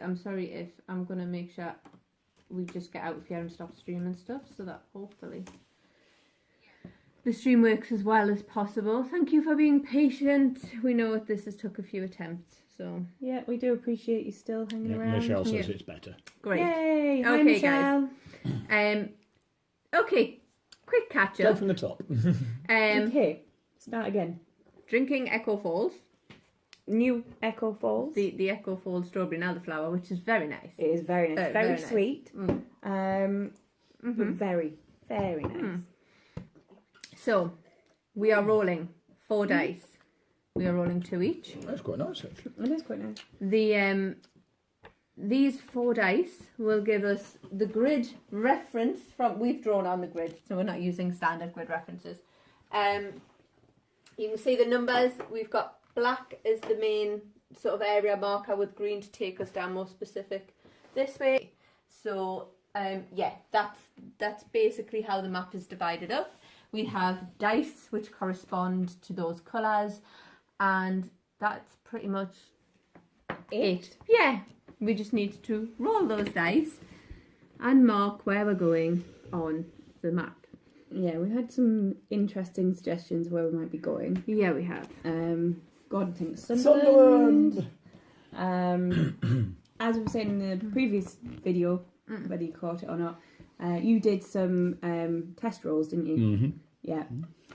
I'm sorry if I'm going to make sure we just get out of here and stop streaming stuff so that hopefully the stream works as well as possible. Thank you for being patient. We know this has took a few attempts, so yeah, we do appreciate you still hanging around. Michelle says it's better. Great. Yay! Hi, Okay, Michelle. guys. Okay, quick catch Go up. from the top. Okay, start again. Drinking Echo Falls, New Echo Falls. the Echo Falls strawberry and elderflower, which is very nice. It is very nice, very nice. sweet, but very, very nice. So, we are rolling 4 dice. We are rolling 2 each. That's quite nice, actually. It is quite nice. The these 4 dice will give us the grid reference from. We've drawn on the grid, so we're not using standard grid references. You can see the numbers. We've got black as the main sort of area marker with green to take us down more specific this way. So yeah, that's basically how the map is divided up. We have dice which correspond to those colours, and that's pretty much it. Yeah, we just need to roll those dice and mark where we're going on the map. Yeah, we had some interesting suggestions where we might be going. Yeah, we have. Gordon thinks Sunderland. As we were saying in the previous video, whether you caught it or not, you did some test rolls, didn't you? Mm-hmm. Yeah.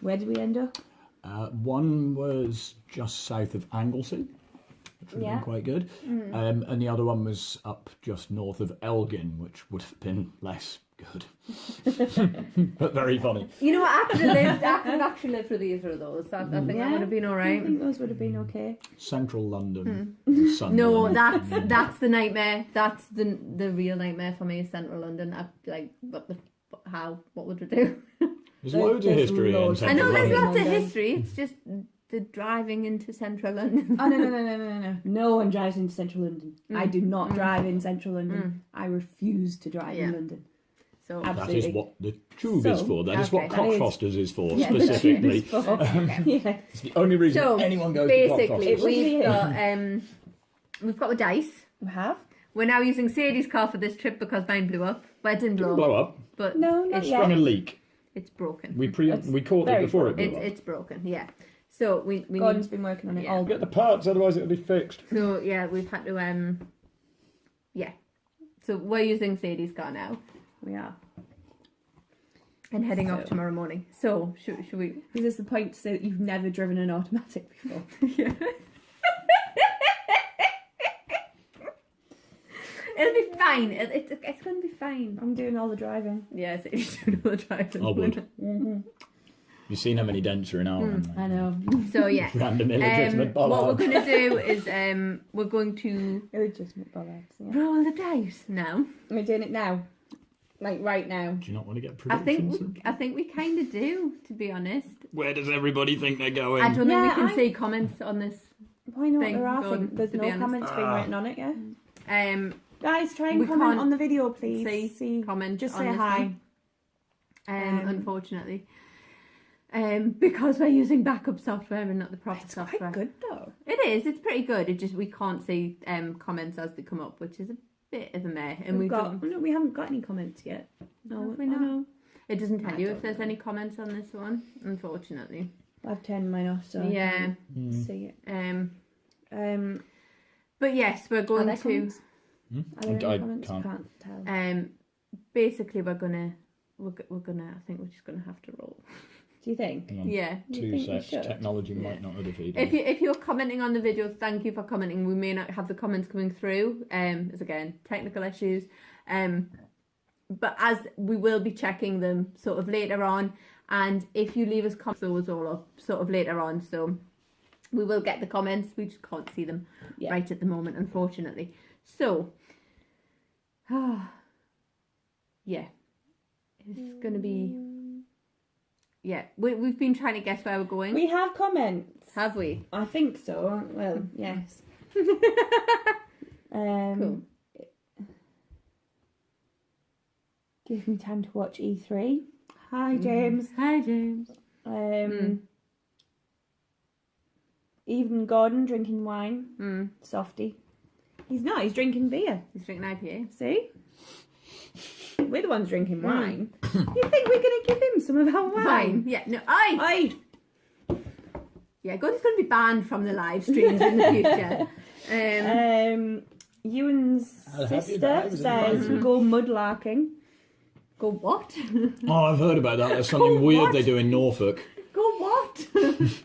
Where did we end up? One was just south of Anglesey, which would have been quite good. And the other one was up just north of Elgin, which would have been less good. But very funny. You know what? I could have actually lived with either of those. I think that would have been all I right. think those would have been okay. Central London. No, Sunderland. that's the nightmare. That's the real nightmare for me is Central London. What would we do? There's loads of There's history in loads. I Central know there's London. lots of London. history. It's just the driving into Central London. Oh, no. No one drives into Central London. I do not drive in Central London. I refuse to drive in London. So That Absolutely. is what the tube is for. That is what Okay, that is- Cockfosters is for, Yeah, the tube specifically. is for- yeah. It's the only reason So, anyone goes to basically, Cockfosters. we've got the dice. We have? We're now using Sadie's car for this trip because mine blew up. Well, it didn't blow up, Blow up. but No, not it's yet. From a leak. it's broken. We caught it very before it blew up. It's broken. Yeah. So we Gordon's need, been working on it Yeah. all. Get the parts, otherwise it'll be fixed. so yeah, we've had to yeah. So we're using Sadie's car now We are. and heading off tomorrow morning. So should we? Is this the point to say that you've never driven an automatic before? Yeah. It'll be fine. It's going to be fine. I'm doing all the driving. Yeah, Sadie's doing all the driving. I would. You've seen how many dents are in our I know. So yeah. random illegitimate What we're bollard. going to do is we're going to Illegitimate bollards. Yeah. roll the dice now. We're doing it now. Like right now. Do you not want to get I predictions? think we kind of do, to be honest. Where does everybody think they're going? I don't think we Yeah, can see comments on this. Why not? Thing There are going, things. There's to no be honest. comments being written on it, yeah? Guys, try We and comment can't on the video, please. see comment Just on say this hi. one. Unfortunately. Because we're using backup software and not the proper It's software. quite good though. It is. It's pretty good. It just we can't see comments as they come up, which is a bit of a meh. And we haven't got any comments yet. No, Have we I not? know. It doesn't tell I you don't if there's know. any comments on this one, unfortunately. I've turned mine off, so Yeah. I can't see it. But yes, we're Are going there to. comments? Are there I any comments? can't. I can't tell. Basically, we're gonna. I think we're just gonna have to roll. Do you think? Hang on. Yeah. You 2 think we secs. should? Technology might not have defeated. If you're commenting on the video, thank you for commenting. We may not have the comments coming through. As again, technical issues. But as we will be checking them sort of later on, and if you leave us comments, those all up sort of later on. So we will get the comments. We just can't see them right at the moment, unfortunately. So, yeah, it's gonna be. Yeah, we've been trying to guess where we're going. We have comments. Have we? I think so. Well, yes. Cool. Give me time to watch E3. Hi, James. Hi, James. Even Gordon drinking wine. Softy. He's not. He's drinking beer. He's drinking IPA. See? We're the ones drinking wine. You think we're going to give him some of our wine? Yeah, no, I. Yeah, Gordon's going to be banned from the live streams in the future. Ewan's I'll have you sister back, was it says fine? go mudlarking. Go what? Oh, I've heard about that. There's something weird what? they do in Norfolk. Go what?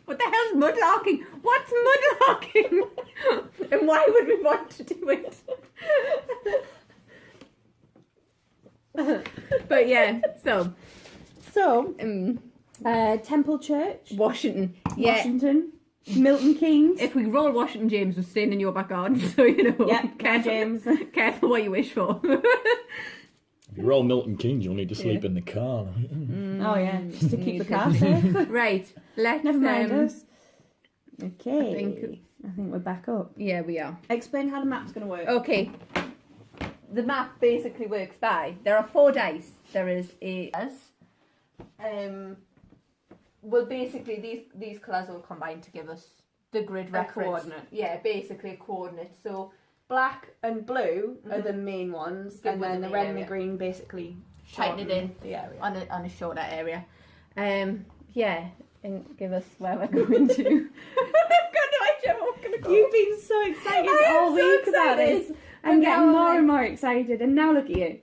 What the hell's mudlarking? What's mudlarking? And why would we want to do it? But yeah, so Temple Church, Washington. Yeah. Washington, Milton Keynes. If we roll Washington, James was staying in your back garden, so you know. Yep, careful, James. Careful what you wish for. If you roll Milton Keynes, you'll need to sleep in the car. Oh yeah, just to keep the car safe. Right, let's. Never mind us. Okay. I think we're back up. Yeah, we are. Explain how the map's going to work. Okay. The map basically works by there are 4 dice. There is a well, basically these colours will combine to give us the grid reference. Coordinate. Yeah, basically a coordinate. So Black and blue are the main ones, Give and with then the the main red and area. the green basically Tighten it in. shorten the area. on a shorter area. Yeah, and give us where we're going to. I've got no idea where we're going to go. You've been so excited I am all so week about excited. this. I'm now getting I'm more like- and more excited, and now look at you.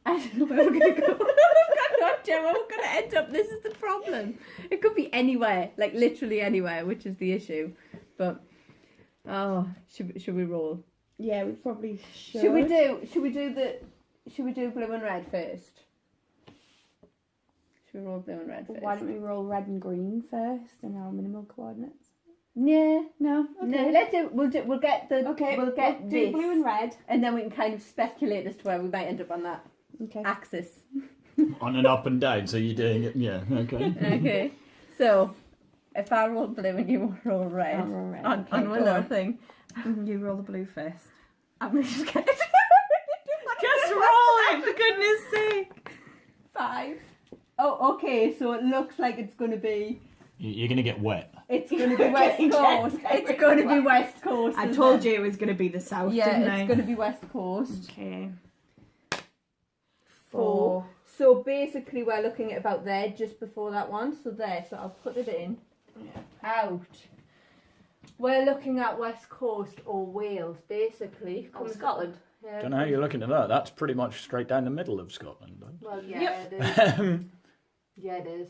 I don't know where we're going to go. I've got no idea where we're going to end up. This is the problem. It could be anywhere, like literally anywhere, which is the issue. But should we roll? Yeah, we probably should. Should we do blue and red first? Should we roll blue and red first? Why don't we roll red and green first, and our minimal coordinates? Yeah. No. Okay. No, let's do. We'll get the. Okay. We'll get do this, blue and red. and then we can kind of speculate as to where we might end up on that Okay. axis. On and up and down, so you're doing it, yeah, okay. Okay. So, if I roll blue and you roll red, I'll roll red. on Okay, one go little on. thing, You roll the blue first. I'm just scared. Just roll it, for goodness sake. 5. Oh, okay. So it looks like it's going to be. You're going to get wet. It's going to be West Getting Coast. jet It's going to be West Coast. I isn't told it? you it was going to be the south, Yeah, didn't it's I? going to be West Coast. Okay. 4. So basically, we're looking at about there, just before that one. So there. So I'll put it in. Yeah. Out. We're looking at West Coast or Wales, basically. Or Scotland. Yeah. Don't know how you're looking at that. That's pretty much straight down the middle of Scotland. Well, yeah, Yep. it is. Yeah, it is.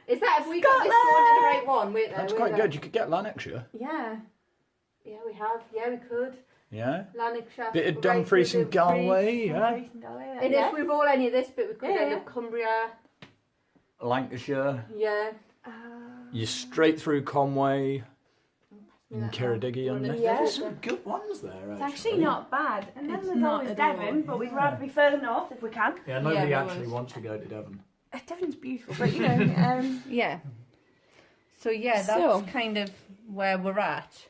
Is that if we got this one in the right one? Wait there. That's wait quite there. good. You could get Lanarkshire. Yeah. Yeah, we have. Yeah, we could. Yeah. Lanarkshire. Bit of right Dumfries through and Dumfries. Galway, yeah. And if we roll any of this bit, we could Yeah, end yeah. up Cumbria. Lancashire. Yeah. You're straight through Conway Yeah. and Ceredigion. One of- Yeah. There's some good ones there, actually. It's actually not bad. And then It's there's not always at all. Devon, but we'd rather be further north if we can. Yeah, nobody Yeah, actually no, wants to go to Devon. Devon's beautiful, but you know, Yeah. So yeah, that's So- kind of where we're at.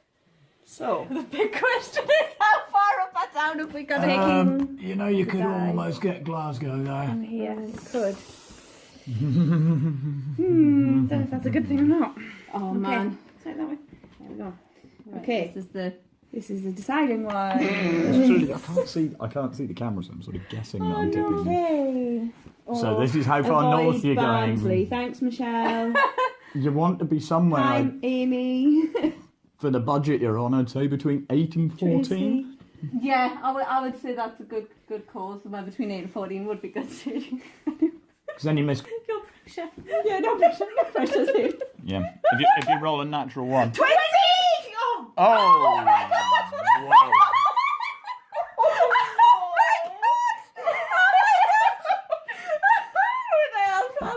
so The big question is how far up or down have we got to You know, you could Goodbye. almost get Glasgow there. I'm here. Could. Don't know if that's a good thing or not. Oh Okay. man. Take that way. There we go. Right, Okay. This is the. This is the deciding one. Actually, I can't see the camera, so I'm sort of guessing that I'm tipping. Okay. So this is how far Avoid north you're Barnsley. going. Thanks, Michelle. You want to be somewhere I'm Amy. for the budget you're on. I'd say between 8 and 14. Tracy. Yeah, I would say that's a good call. Somewhere between 8 and 14 would be good too. Because then you miss. Your pressure. Yeah, no pressure. No pressure. Soon. Yeah. If you roll a natural one. 20! Oh! Oh! Whoa.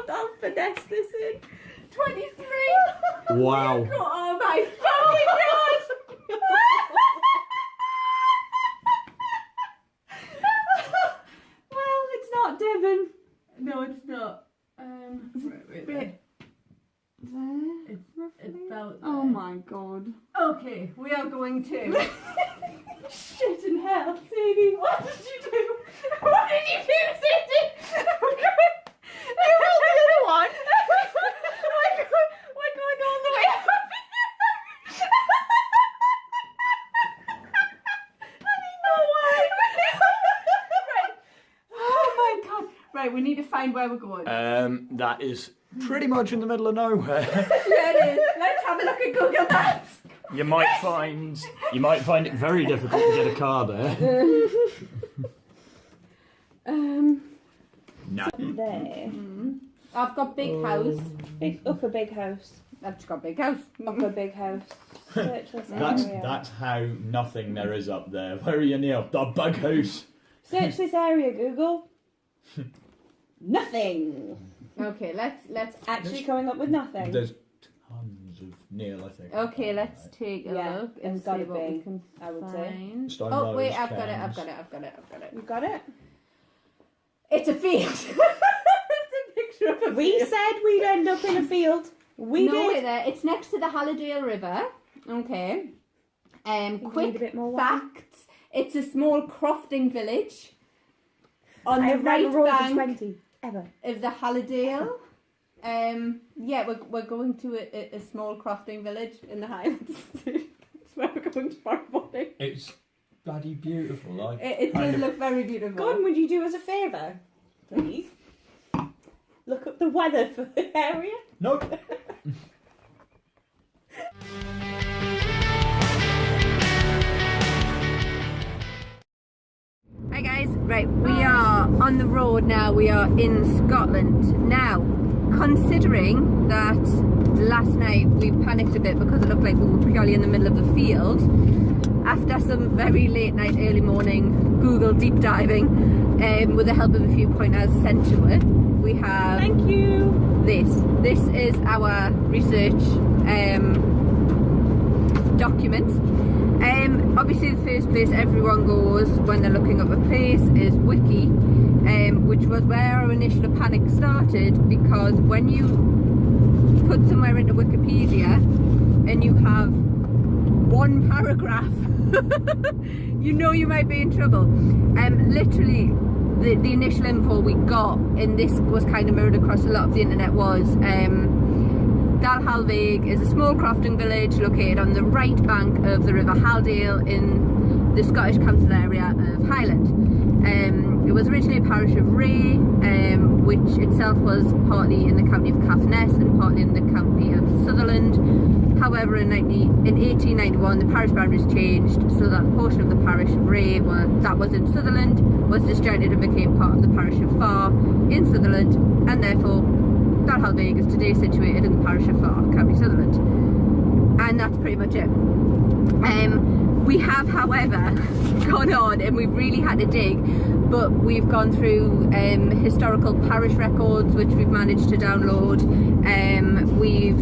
I'll finesse this in. 23. Wow. Oh my fucking god! Well, it's not Devon. No, it's not. Bit There. there. It's about Oh there. my god. Okay, we are going to. Shit in hell, Sadie. What did you do? What did you do, Cindy? You rolled the other one. We're going all the way up. Right, we need to find where we're going. That is pretty much in the middle of nowhere. Yeah, it is. Let's have a look at Google Maps. You might find it very difficult to get a car there. No. There. I've got big house. Upper big house. I've just got big house. Upper big house. Search this area. That's how nothing there is up there. Where are you, Neil? The bug house. Search this area, Google. Nothing. Okay, let's Actually coming up with nothing. There's tons of Neil, I think. Okay, let's take a look and it's see gotta what we be, can I would find. Stone Oh Rose, wait, I've got Cairns. it. You got it? It's a field. It's a picture of a We field. said we'd end up in a field. We No, did. wait there. It's next to the Hallidale River. Okay. Need a Quick bit more wine? facts. It's a small crofting village on I the have right never rolled a bank 20 ever. of the Hallidale. Yeah, we're going to a small crofting village in the Highlands. That's where we're going tomorrow morning. It's bloody beautiful. Like It does look very beautiful. Gordon, would you do us a favour, please? Look up the weather for the area. Nope. Hi guys, right, we are on the road now, we are in Scotland. Now, considering that last night we panicked a bit because it looked like we were purely in the middle of the field, after some very late night, early morning Google deep diving, with the help of a few pointers sent to it, we have Thank you. this is our research document. Obviously the first place everyone goes when they're looking up a place is Wiki, which was where our initial panic started, because when you put somewhere into Wikipedia and you have one paragraph, you know you might be in trouble. Literally the initial info we got, and this was kind of mirrored across a lot of the internet, was Dalhalvaig is a small crofting village located on the right bank of the River Halldale in the Scottish Council area of Highland. It was originally a parish of Ray, which itself was partly in the county of Caithness and partly in the county of Sutherland. However, in 1891 the parish boundaries changed so that the portion of the parish of Ray that was in Sutherland was disjointed and became part of the parish of Far in Sutherland, and therefore Dalhalvaig is today situated in the parish of Far, County Sutherland. And that's pretty much it. We have, however, gone on and we've really had to dig, but we've gone through historical parish records which we've managed to download. We've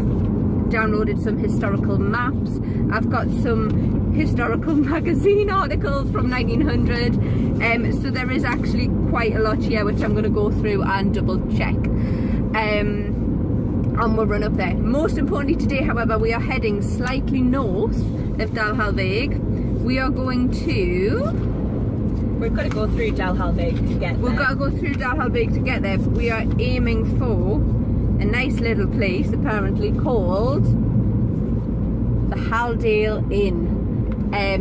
downloaded some historical maps. I've got some historical magazine articles from 1900, so there is actually quite a lot here which I'm going to go through and double check. And we'll run up there. Most importantly today, however, we are heading slightly north of Dalhalvaig. We are going to... We've got to go through Dalhalvaig to get there. We've got to go through Dalhalvaig to get there, but we are aiming for a nice little place apparently called the Halldale Inn.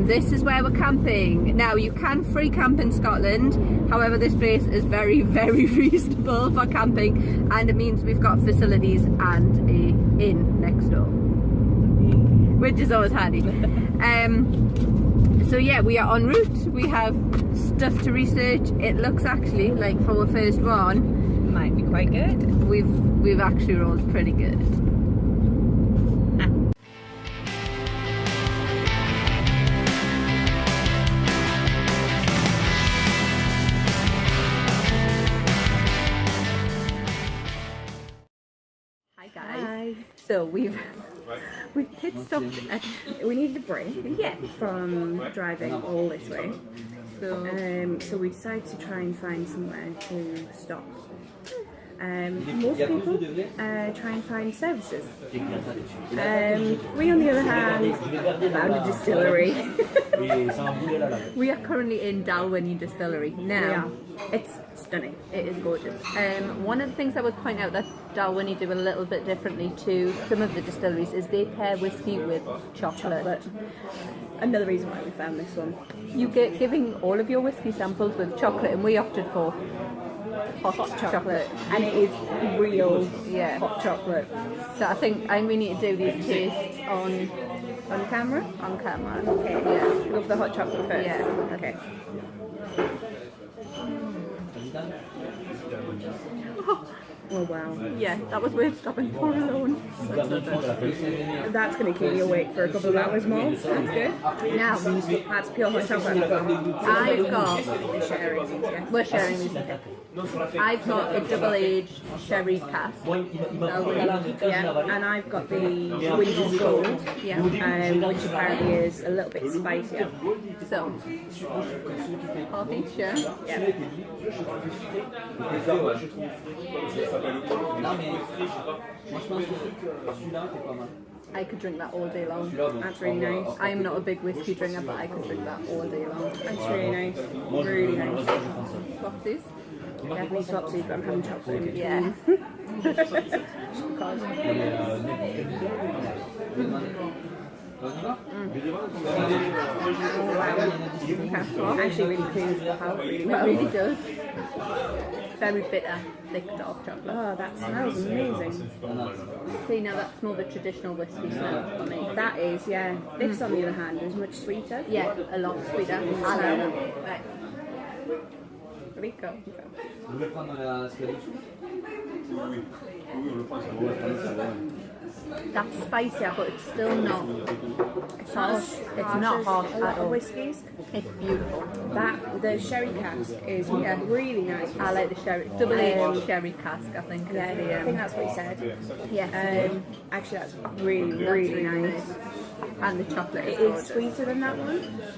This is where we're camping. Now, you can free camp in Scotland, however this place is very, very reasonable for camping, and it means we've got facilities and an inn next door, which is always handy. So yeah, we are en route, we have stuff to research. It looks actually like from the first one might be quite good. We've actually rolled pretty good. Hi guys. Hi. So we've pit stopped at, We needed a break from driving all this way. So we decided to try and find somewhere to stop. Most people try and find services. We, on the other hand, found a distillery. we are currently in Dalwhinnie Distillery now. It's stunning. It is gorgeous. One of the things I would point out that Dalwhinnie do a little bit differently to some of the distilleries is they pair whiskey with chocolate. Another reason why we found this one. You get giving all of your whiskey samples with chocolate, and we opted for hot chocolate. and it is real Yeah. hot chocolate. So I think we need to do these tastes on camera. camera. Okay, Yeah. love the hot chocolate first. Yeah. Okay. Oh wow. Yeah, that was worth stopping for alone. That's going to keep you awake for a couple of hours more. That's good. Now, That's pure hot chocolate. I've got, Sharing these, yeah. we're sharing these. I've got a double-aged sherry cask. Yeah, and I've got the Winter's Gold, Yeah. which apparently is a little bit spicier. So, half each, yeah? Yeah. I could drink that all day long. That's really nice. I am not a big whiskey drinker, but I could drink that all day long. That's really nice. Really nice. Swapsies? Definitely swapsies, but I'm having chocolate in between. Yeah. Just because. Actually really cleans the palate really It well. really does. Very bitter, thick dark chocolate. Oh, that smells amazing. See, now that's more the traditional whiskey smell for me. That is, yeah. This, on the other hand, is much sweeter. Yeah, a lot sweeter. I know. Right. Rico. That's spicier, but it's still not. It's not. It's not harsh A at lot of all. whiskies. It's beautiful. The sherry cask is really nice. I like the sherry, double-aged sherry cask. I think. Is Yeah, the, I think that's what he said. yeah. Actually, that's really, That's really nice. And the chocolate It is is gorgeous. sweeter than that one,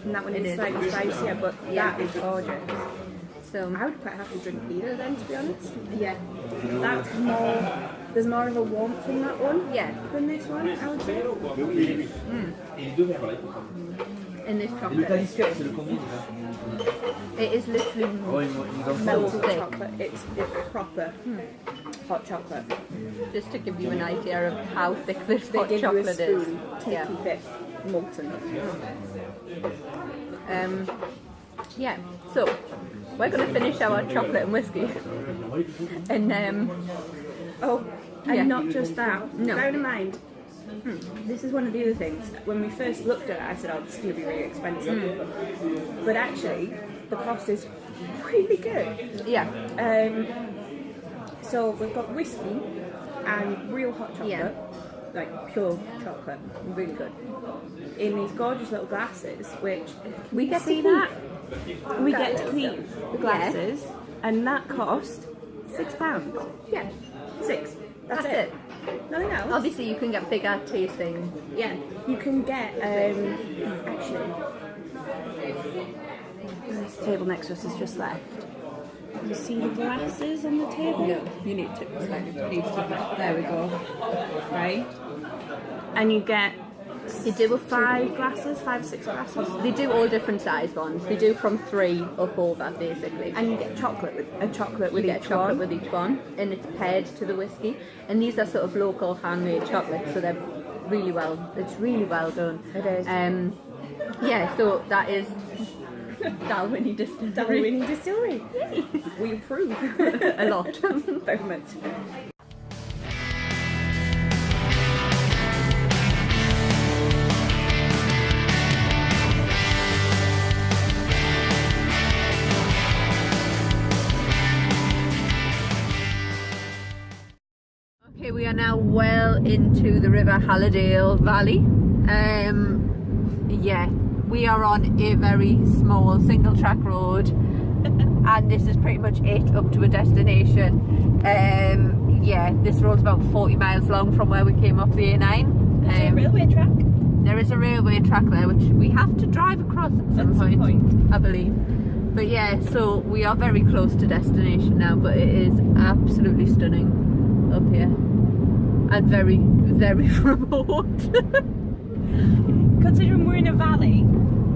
and that one It is is. slightly spicier, but Yeah. that is gorgeous. So I would quite happily drink either then, to be honest. yeah, That's more, there's more of a warmth in that one yeah. than this one, I would say. In this chocolate, it is literally so Melted thick. chocolate, it's proper hot chocolate. Just to give you an idea of how thick this They hot give you a chocolate is. spoon, Yeah. taky thick, molten. Yeah. So we're going to finish our chocolate and whiskey, and Oh, and Yeah. not just that. No. Bear in mind, this is one of the other things. When we first looked at it, I said, "Oh, this is going to be really expensive," but actually, the cost is really good. yeah, So we've got whiskey and real hot chocolate, Yeah. like pure chocolate, really good. in these gorgeous little glasses, which We get to see keep. that we get to keep the glasses, and that cost £6. Yeah, 6. that's it. Nothing else. Obviously, you can get bigger tasting. Yeah, you can get actually. This table next to us is just left. You see the glasses on the table? No, you need to. There we go. Right. And you get They do 5 glasses, 5, 6 glasses. They do all different size ones. They do from 3 up over, basically. And you get chocolate with you each get chocolate one. with each one, and it's paired to the whiskey. And these are sort of local handmade chocolates, so they're really well. It's really well done. It is. Yeah. So that is Dalhalvaig Distillery. Dalhalvaig Distillery. We approve. A lot. Very much. Okay, we are now well into the River Hallidale Valley. Yeah, we are on a very small single track road, and this is pretty much it up to a destination. Yeah, this road's about 40 miles long from where we came off the A9. Is there a railway track? There is a railway track there, which we have to drive across at some point, I believe. But yeah, so we are very close to destination now, but it is absolutely stunning up here. And very, very remote. Considering we're in a valley,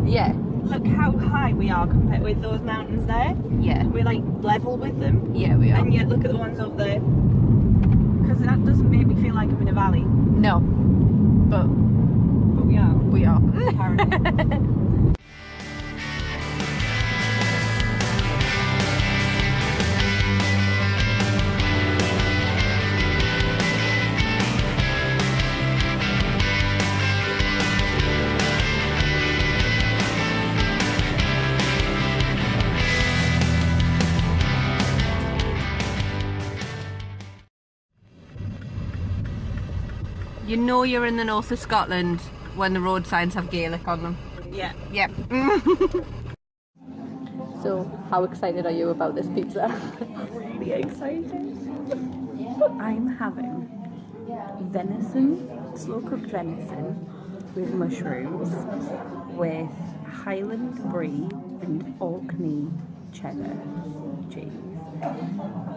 Yeah, look how high we are compared with those mountains there. yeah, We're like level with them. yeah, we are. And yet look at the ones up there. Because that doesn't make me feel like I'm in a valley. No, but But we are. we are. Apparently. You know you're in the north of Scotland when the road signs have Gaelic on them. Yeah. Yep. So, how excited are you about this pizza? Really excited. I'm having venison, slow cooked venison with mushrooms, with Highland brie and Orkney cheddar cheese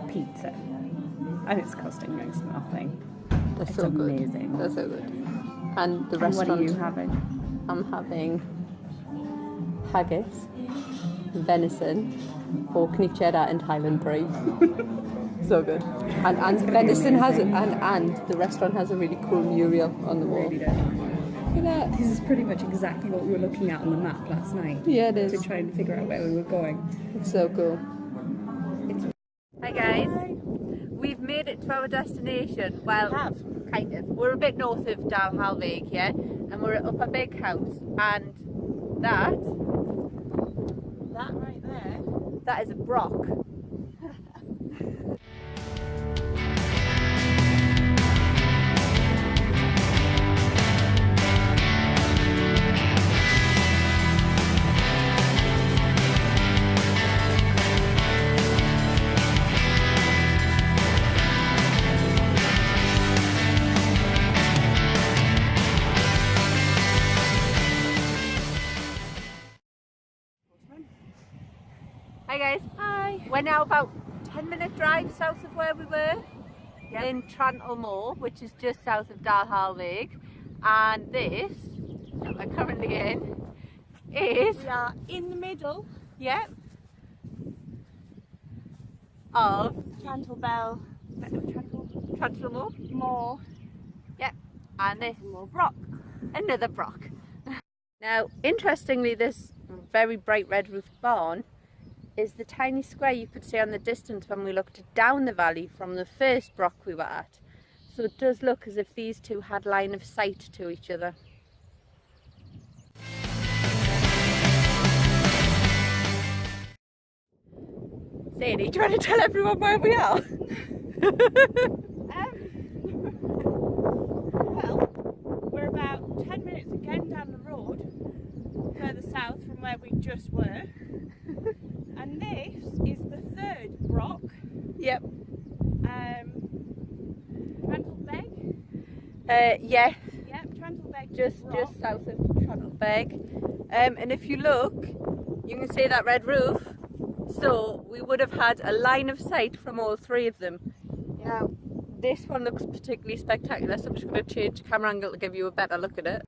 pizza, and it's costing next to nothing. They're It's so amazing. good. They're so good. And the And restaurant. what are you having? I'm having haggis, venison, Orkney cheddar, and Highland brie. So good. And venison has and the restaurant has a really cool mural on the wall. Really good. Look at that. This is pretty much exactly what we were looking at on the map last night. Yeah, it is. To try and figure out where we were going. It's so cool. Hi guys. We've made it to our destination. Well, We have. kind of. We're a bit north of Dalhalvaig, yeah, and we're up a big house, and that Right there. is a brock. Hi guys. Hi. We're now about 10-minute drive south of where we were, in Dalhalvaig, which is just south of Dalhalvaig, and this that we're currently in is We are in the middle. of Dalhalvaig Dalhalvaig, more. and this More brock. another brock. Now, interestingly, this very bright red roofed barn is the tiny square you could see on the distance when we looked down the valley from the first brock we were at. So it does look as if these two had line of sight to each other. Sadie, do you want to tell everyone where we are? Well, we're about 10 minutes again down the road, further south from where we just were. And this is the third brock. Yep. Dalhalvaig. Yeah, Yep, Dalhalvaig. just south of Dalhalvaig. And if you look, you can see that red roof. So we would have had a line of sight from all three of them. Now, this one looks particularly spectacular, so I'm just going to change camera angle to give you a better look at it.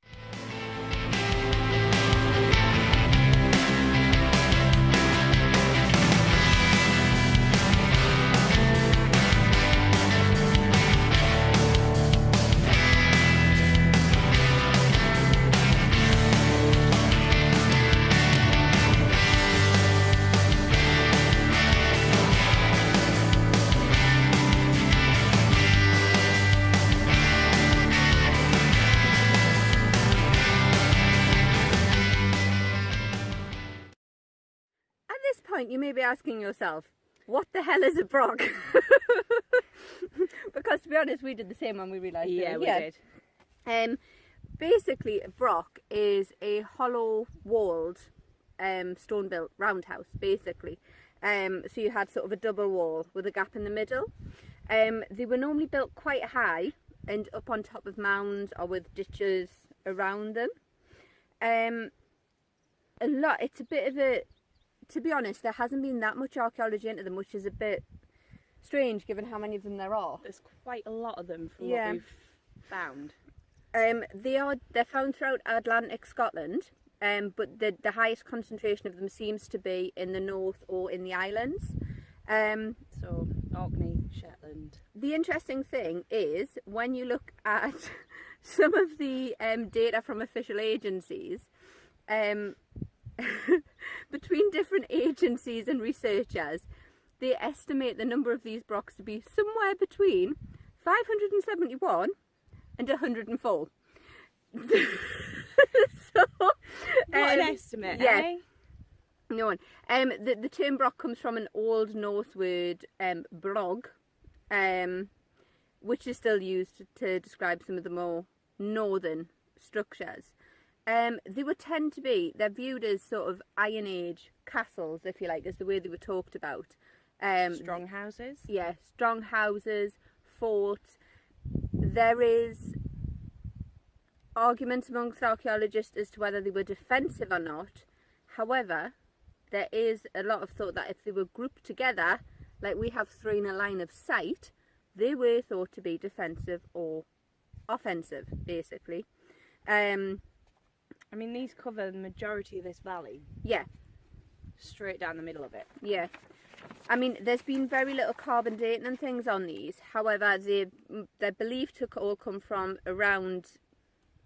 Point, you may be asking yourself, what the hell is a brock? Because to be honest, we did the same when we realised it. Yeah, we did. Basically, a brock is a hollow walled stone built roundhouse, basically. So you had sort of a double wall with a gap in the middle. They were normally built quite high and up on top of mounds or with ditches around them. It's a bit of a, to be honest, there hasn't been that much archaeology into them, which is a bit strange given how many of them there are. There's quite a lot of them from what we've found. They're found throughout Atlantic Scotland, but the highest concentration of them seems to be in the north or in the islands. So Orkney, Shetland. The interesting thing is when you look at some of the data from official agencies, between different agencies and researchers, they estimate the number of these brocks to be somewhere between 571 and 104. So, What an estimate, yeah. eh? No one. The term brock comes from an Old Norse word, brog, which is still used to describe some of the more northern structures. They would tend to be, they're viewed as sort of Iron Age castles, if you like, is the way they were talked about. Strong houses. Yeah, strong houses, forts. There is argument amongst archaeologists as to whether they were defensive or not. However, there is a lot of thought that if they were grouped together, like we have three in a line of sight, they were thought to be defensive or offensive, basically. I mean, these cover the majority of this valley. Yeah. Straight down the middle of it. Yeah. I mean, there's been very little carbon dating and things on these. However, they're believed to all come from around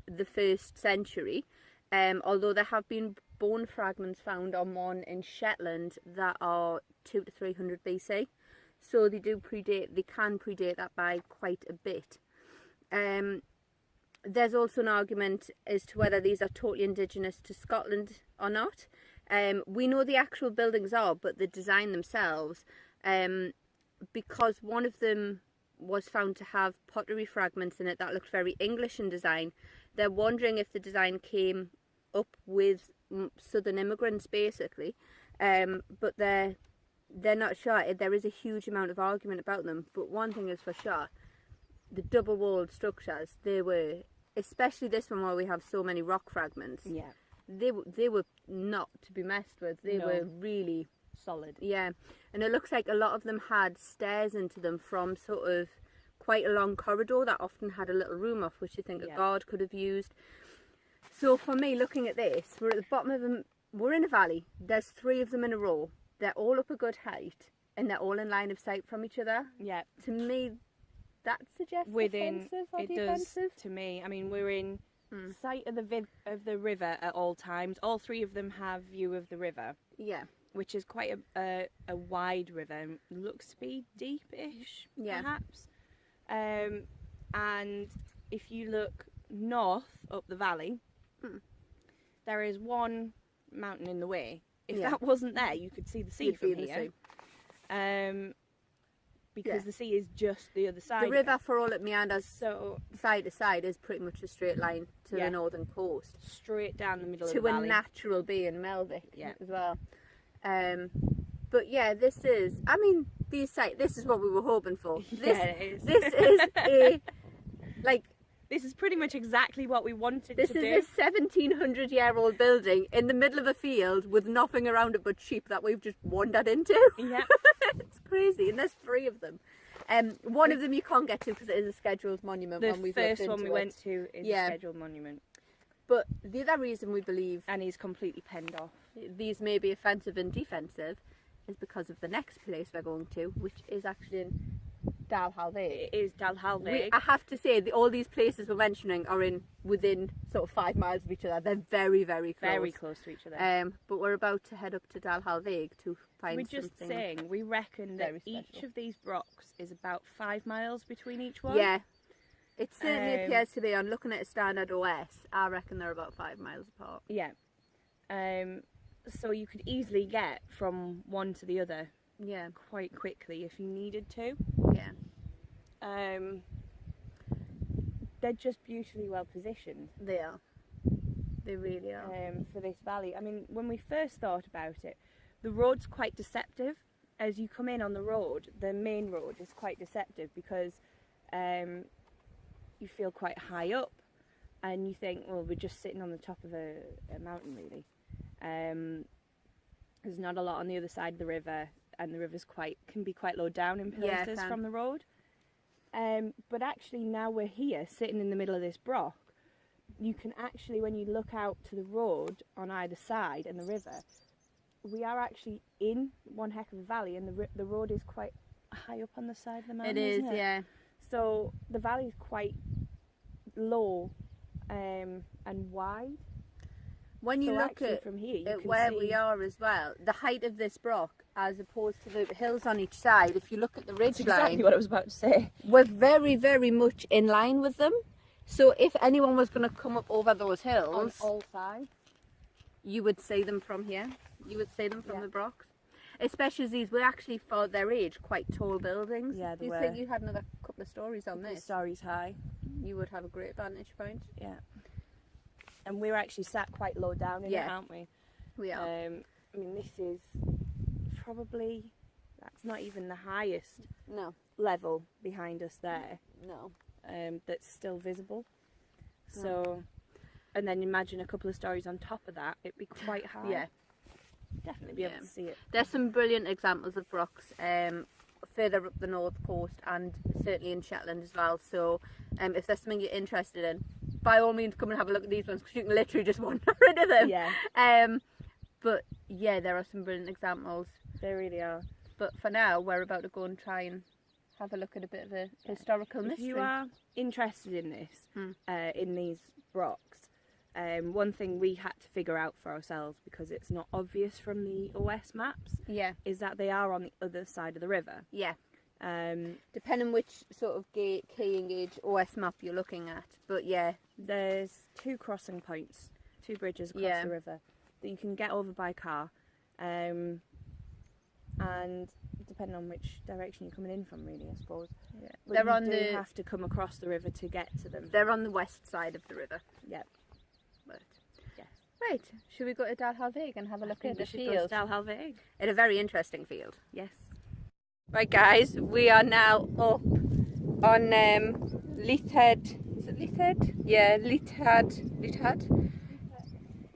the 1st century. Although there have been bone fragments found on one in Shetland that are 200 to 300 BC. So they can predate that by quite a bit. There's also an argument as to whether these are totally indigenous to Scotland or not. We know the actual buildings are, but the design themselves, because one of them was found to have pottery fragments in it that looked very English in design, they're wondering if the design came up with southern immigrants, basically. But they're not sure. There is a huge amount of argument about them, but one thing is for sure, the double-walled structures, they were, especially this one where we have so many rock fragments, Yeah. they were not to be messed with. They were really solid. Yeah, and it looks like a lot of them had stairs into them from sort of quite a long corridor that often had a little room off, which you think a guard could have used. So for me, looking at this, we're at the bottom of them. We're in a valley. There's 3 of them in a row. They're all up a good height, and they're all in line of sight from each other. Yeah. To me, that suggests offensive or it defensive. does to me. I mean, we're in sight of the river at all times. All 3 of them have view of the river. Yeah. Which is quite a wide river. Looks to be deep-ish, perhaps. And if you look north up the valley, there is one mountain in the way. If that wasn't there, you could see the sea from here. Because the sea is just the other side. The river, for all it meanders so side to side, is pretty much a straight line to the northern coast. Straight down the middle of the To valley. a natural bay in Melvick as well. But yeah, this is, I mean, this is what we were hoping for. It is. This is a, like... This is pretty much exactly what we wanted to do. This is a 1700-year-old building in the middle of a field with nothing around it but sheep that we've just wandered into. Yeah. It's crazy, and there's 3 of them. One of them you can't get to because it is a scheduled monument. The first one we went to is a scheduled monument. But the other reason we believe... And he's completely penned off. These may be offensive and defensive is because of the next place we're going to, which is actually in Dalhalvaig. It is Dalhalvaig. I have to say, all these places we're mentioning are within sort of 5 miles of each other. They're very, very close. Very close to each other. But we're about to head up to Dalhalvaig to find We're just something. saying, we reckon that each of these rocks is about 5 miles between each one. Yeah. It certainly appears to be, on looking at a standard OS, I reckon they're about 5 miles apart. Yeah. So you could easily get from one to the other quite quickly if you needed to. Yeah. They're just beautifully well positioned. They are. They really are. For this valley. I mean, when we first thought about it, the road's quite deceptive. As you come in on the road, the main road is quite deceptive because you feel quite high up and you think, well, we're just sitting on the top of a mountain, really. There's not a lot on the other side of the river, and the river's can be quite low down in places from the road. But actually, now we're here, sitting in the middle of this brock, you can actually, when you look out to the road on either side and the river, we are actually in one heck of a valley, and the road is quite high up on the side of the mountain. It is, isn't it? yeah. So the valley is quite low and wide. When you look at from here, you can where see we are as well, the height of this brock as opposed to the hills on each side, if you look at the ridge line, exactly what I was about to say. We're very, very much in line with them. So if anyone was going to come up over those hills, On all sides. you would see them from here. You would see them from the brocks. Especially as these were actually, for their age, quite tall buildings. Yeah, they Do you were. think you had another couple of stories on The this? stories high. You would have a great vantage point. Yeah. And we're actually sat quite low down in it, aren't we? We are. I mean, this is probably, that's not even the highest level behind us there. No. That's still visible. So, and then imagine a couple of stories on top of that, it'd be quite high. Yeah. Definitely be able to see it. There's some brilliant examples of rocks further up the north coast and certainly in Shetland as well. So if there's something you're interested in, by all means come and have a look at these ones, because you can literally just wander rid of them. Yeah. But yeah, there are some brilliant examples. They really are. But for now, we're about to go and try and have a look at a bit of a historical mystery. If you are interested in this, in these rocks, one thing we had to figure out for ourselves, because it's not obvious from the OS maps, is that they are on the other side of the river. Yeah. Depending which sort of keying gauge OS map you're looking at. But yeah, there's 2 crossing points, 2 bridges across the river that you can get over by car. And depending on which direction you're coming in from, really, I suppose. Yeah. But they're you do have to come across the river to get to them. They're on the west side of the river. Yeah. But, right, should we go to Dalhalvaig and have a look at the field? Go to Dalhalvaig. It's a very interesting field. Yes. Right, guys, we are now up on Lithed. Is it Lithed? Yeah, Lithed.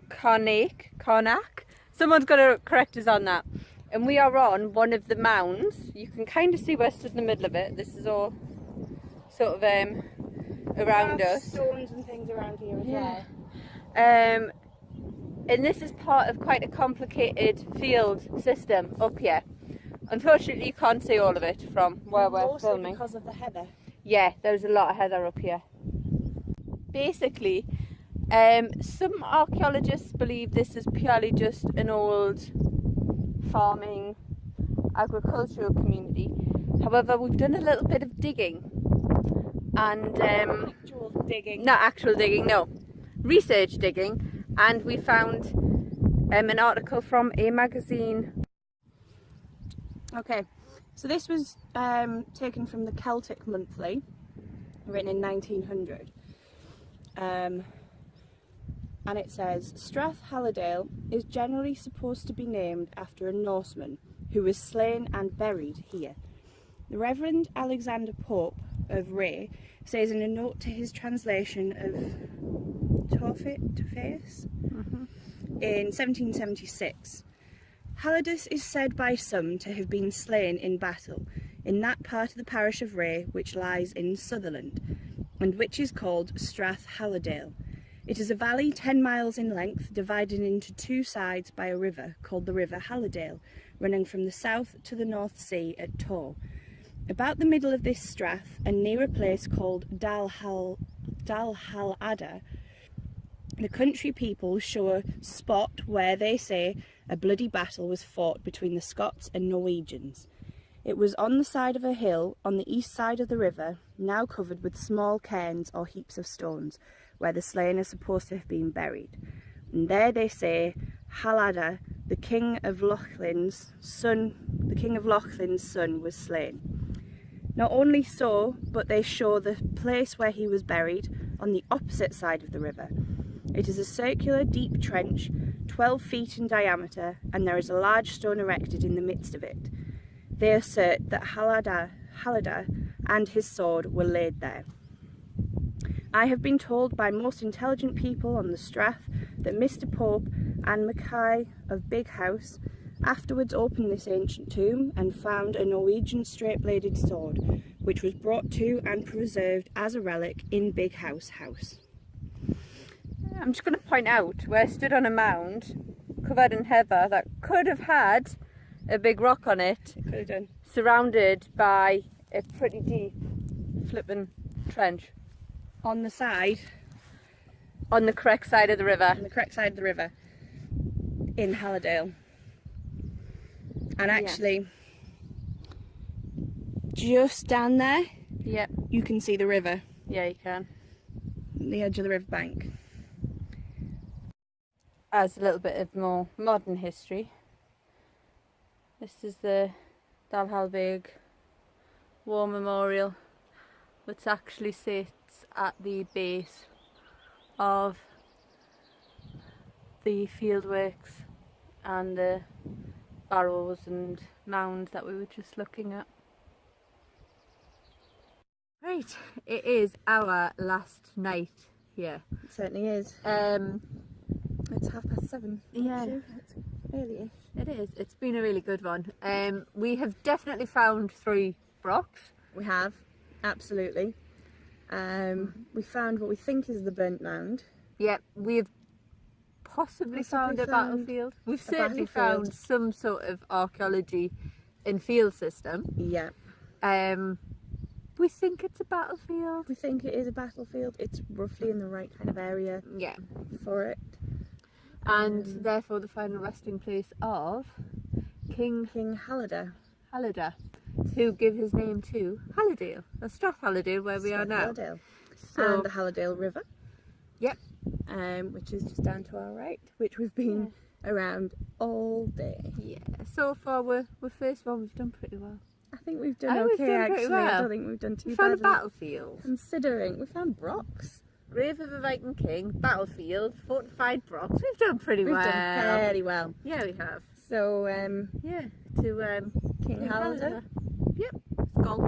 Carnac. Someone's got to correct us on that. And we are on one of the mounds. You can kind of see we're stood in the middle of it. This is all sort of around us. Stones and things around here as well. And this is part of quite a complicated field system up here. Unfortunately, you can't see all of it from where we're filming. Because of the heather. Yeah, there's a lot of heather up here. Basically, some archaeologists believe this is purely just an old farming agricultural community. However, we've done a little bit of digging and actual digging. Not actual digging, no, research digging, and we found an article from a magazine. Okay, so this was taken from the Celtic Monthly, written in 1900. And it says, Strath Hallidale is generally supposed to be named after a Norseman who was slain and buried here. The Reverend Alexander Pope of Ray says in a note to his translation of Torfaeus in 1776, Hallidas is said by some to have been slain in battle in that part of the parish of Ray which lies in Sutherland, and which is called Strath Hallidale. It is a valley 10 miles in length, divided into 2 sides by a river called the River Hallidale, running from the south to the North Sea at Tor. About the middle of this strath, and near a place called Dalhalada, the country people show a spot where they say a bloody battle was fought between the Scots and Norwegians. It was on the side of a hill on the east side of the river, now covered with small cairns or heaps of stones, where the slain are supposed to have been buried. And there they say Hallada, the king of Lochlin's son, was slain. Not only so, but they show the place where he was buried on the opposite side of the river. It is a circular, deep trench, 12 feet in diameter, and there is a large stone erected in the midst of it. They assert that Hallada and his sword were laid there. I have been told by most intelligent people on the strath that Mr. Pope and Mackay of Big House afterwards opened this ancient tomb and found a Norwegian straight-bladed sword, which was brought to and preserved as a relic in Big House. I'm just going to point out, we're stood on a mound covered in heather that could have had a big rock on it. It could have done. Surrounded by a pretty deep flipping trench. On the side. On the correct side of the river. On the correct side of the river. In Hallidale. And actually, just down there, you can see the river. Yeah, you can. The edge of the riverbank. As a little bit of more modern history, this is the Dalhalvaig War Memorial, which actually sits at the base of the fieldworks and the barrows and mounds that we were just looking at. Right, it is our last night here. It certainly is. It's 7:30. Yeah. It's early-ish. It is. It's been a really good one. We have definitely found 3 brocks. We have, absolutely. We found what we think is the burnt mound. Yep, we've possibly found a battlefield. We've certainly found some sort of archaeology in field system. Yeah. We think it's a battlefield. We think it is a battlefield. It's roughly in the right kind of area Yeah. for it. And therefore the final resting place of King Halliday. Halliday, who gave his name to Hallidale, or Strathalladale, where we are now. Hallidale. So, And the Hallidale River. Yep. Which is just down to our right, which we've been around all day. Yeah. So far, we're first one. We've done pretty well. I think we've done We've okay, done pretty actually. well. I don't think we've done too We badly. found a battlefield. Considering we found brocks. Grave of a Viking king, battlefield, fortified brocks. We've done pretty We've well. done fairly well. Yeah, we have. So, Yeah, to King Halliday. Yep. Skull.